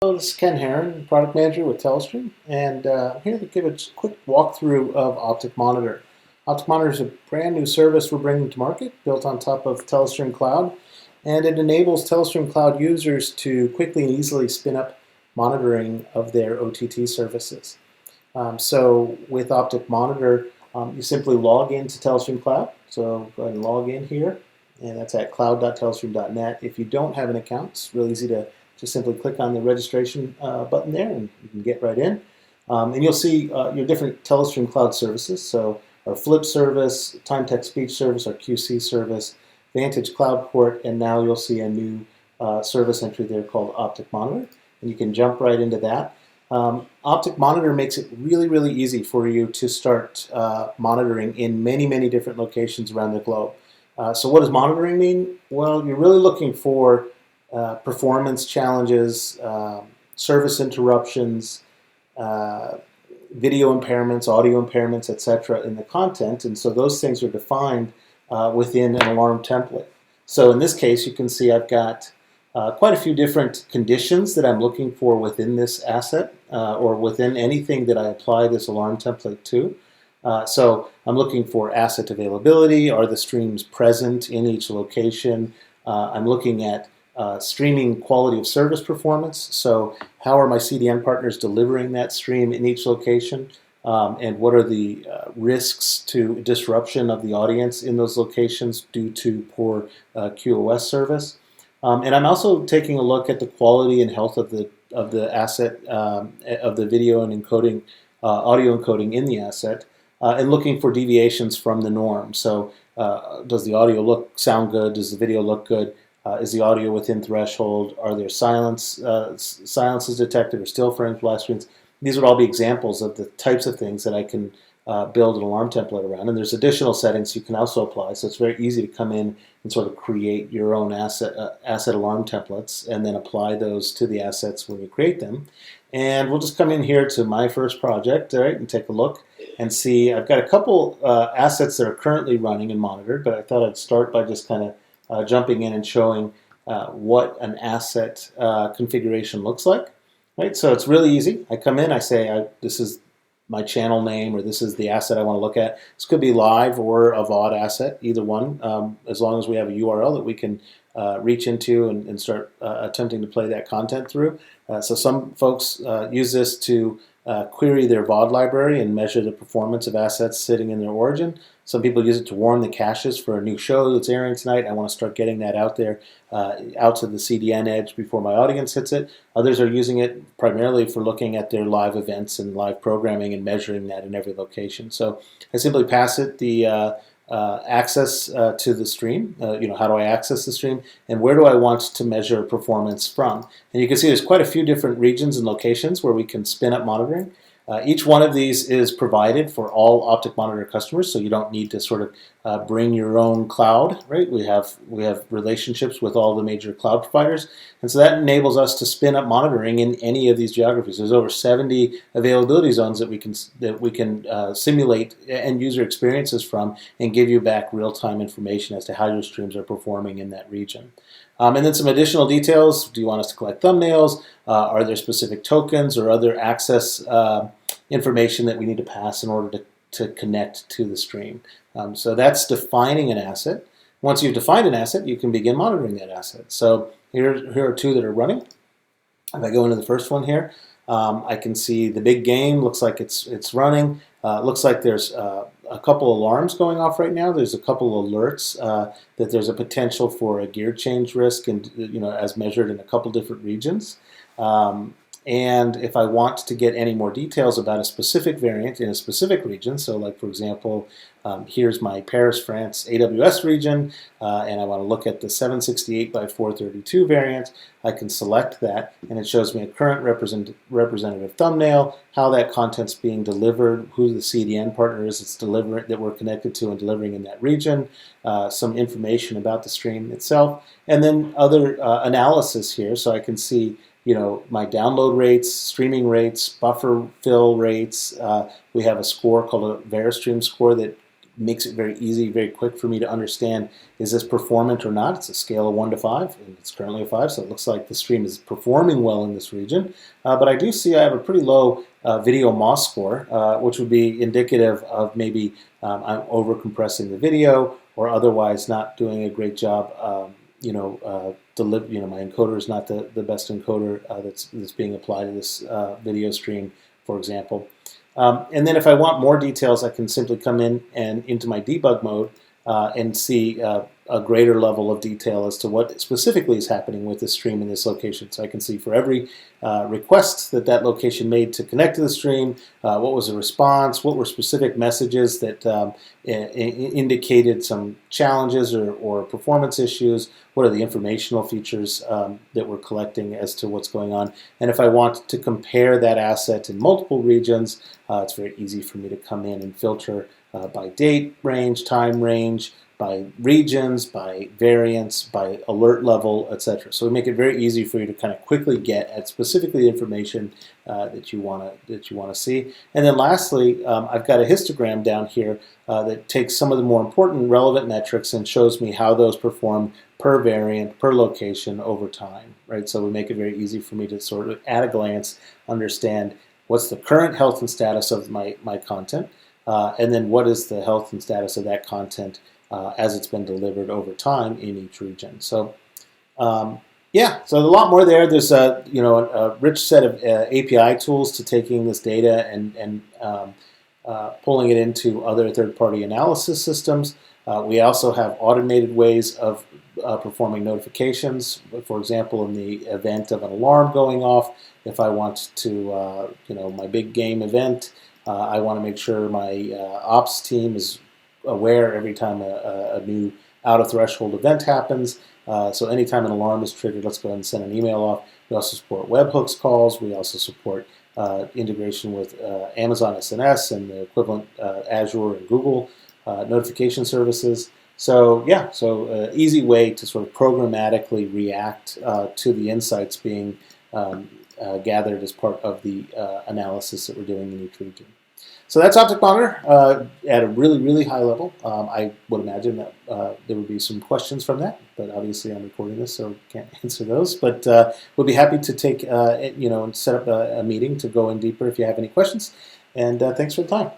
Hello, this is Ken Herron, Product Manager with Telestream, and I'm here to give a quick walkthrough of OptiQ Monitor. OptiQ Monitor is a brand new service we're bringing to market, built on top of Telestream Cloud, and it enables Telestream Cloud users to quickly and easily spin up monitoring of their OTT services. So with OptiQ Monitor, you simply log into Telestream Cloud. So go ahead and log in here, and that's at cloud.telestream.net. If you don't have an account, it's really easy to just simply click on the registration button there and you can get right in. And you'll see your different Telestream Cloud services. So our Flip service, Time Text Speech service, our QC service, Vantage Cloud Port, and now you'll see a new service entry there called OptiQ Monitor. And you can jump right into that. OptiQ Monitor makes it really, really easy for you to start monitoring in many, many different locations around the globe. So what does monitoring mean? Well, you're really looking for performance challenges, service interruptions, video impairments, audio impairments, etc. in the content, and so those things are defined within an alarm template. So in this case, you can see I've got quite a few different conditions that I'm looking for within this asset or within anything that I apply this alarm template to. So I'm looking for asset availability. Are the streams present in each location? I'm looking at streaming quality of service performance. So how are my CDN partners delivering that stream in each location? And what are the risks to disruption of the audience in those locations due to poor QoS service? And I'm also taking a look at the quality and health of the asset of the video and encoding, audio encoding in the asset, and looking for deviations from the norm. So does the audio sound good? Does the video look good? Is the audio within threshold? Are there silences detected or still frames, black screens? These would all be examples of the types of things that I can build an alarm template around. And there's additional settings you can also apply, so it's very easy to come in and sort of create your own asset alarm templates and then apply those to the assets when you create them. And we'll just come in here to my first project, all right, and take a look and see. I've got a couple assets that are currently running and monitored, but I thought I'd start by just kind of jumping in and showing what an asset configuration looks like. Right, so it's really easy. I come in, I say this is my channel name, or this is the asset I want to look at. This could be live or a VOD asset, either one, as long as we have a URL that we can reach into and start attempting to play that content through. So some folks use this to query their VOD library and measure the performance of assets sitting in their origin. Some people use it to warm the caches for a new show that's airing tonight. I want to start getting that out there, out to the CDN edge before my audience hits it. Others are using it primarily for looking at their live events and live programming and measuring that in every location. So I simply pass it the access to the stream. How do I access the stream, and where do I want to measure performance from? And you can see there's quite a few different regions and locations where we can spin up monitoring. Each one of these is provided for all OptiQ Monitor customers, so you don't need to sort of bring your own cloud, right? We have relationships with all the major cloud providers, and so that enables us to spin up monitoring in any of these geographies. There's over 70 availability zones that we can simulate end user experiences from and give you back real-time information as to how your streams are performing in that region. And then some additional details. Do you want us to collect thumbnails? Are there specific tokens or other access information that we need to pass in order to connect to the stream? So that's defining an asset. Once you've defined an asset, you can begin monitoring that asset. So here are two that are running. If I go into the first one here, I can see the big game. Looks like it's running. Looks like there's a couple alarms going off right now. There's a couple alerts that there's a potential for a gear change risk, and as measured in a couple different regions. And if I want to get any more details about a specific variant in a specific region, so like for example, here's my Paris, France AWS region, and I want to look at the 768 by 432 variant, I can select that, and it shows me a current representative thumbnail, how that content's being delivered, who the CDN partner is that we're connected to and delivering in that region, some information about the stream itself, and then other analysis here, so I can see my download rates, streaming rates, buffer fill rates. We have a score called a VeriStream score that makes it very easy, very quick for me to understand, is this performant or not? It's a scale of 1 to 5, and it's currently a 5, so it looks like the stream is performing well in this region. But I do see I have a pretty low video MOS score, which would be indicative of maybe I'm over compressing the video or otherwise not doing a great job. My encoder is not the best encoder that's being applied to this video stream, for example. And then if I want more details, I can simply come in and into my debug mode and see a greater level of detail as to what specifically is happening with the stream in this location. So I can see for every request that location made to connect to the stream, what was the response, what were specific messages that indicated some challenges or performance issues, what are the informational features that we're collecting as to what's going on. And if I want to compare that asset in multiple regions, it's very easy for me to come in and filter by date range, time range, by regions, by variants, by alert level, etc. So we make it very easy for you to kind of quickly get at specifically the information that you want to see. And then lastly, I've got a histogram down here that takes some of the more important relevant metrics and shows me how those perform per variant, per location over time. Right? So we make it very easy for me to sort of at a glance understand what's the current health and status of my content, and then what is the health and status of that content as it's been delivered over time in each region. So yeah, so a lot more there. There's a rich set of API tools to taking this data and pulling it into other third-party analysis systems. We also have automated ways of performing notifications. For example, in the event of an alarm going off, if I want to, my big game event, I want to make sure my ops team is aware every time a new out-of-threshold event happens. So anytime an alarm is triggered, let's go ahead and send an email off. We also support webhooks calls. We also support integration with Amazon SNS and the equivalent Azure and Google notification services. So yeah, easy way to sort of programmatically react to the insights being gathered as part of the analysis that we're doing in each region. So that's OptiQ Monitor at a really, really high level. I would imagine that there would be some questions from that, but obviously I'm recording this, so can't answer those. But we'll be happy to take, and set up a meeting to go in deeper if you have any questions. And thanks for the time.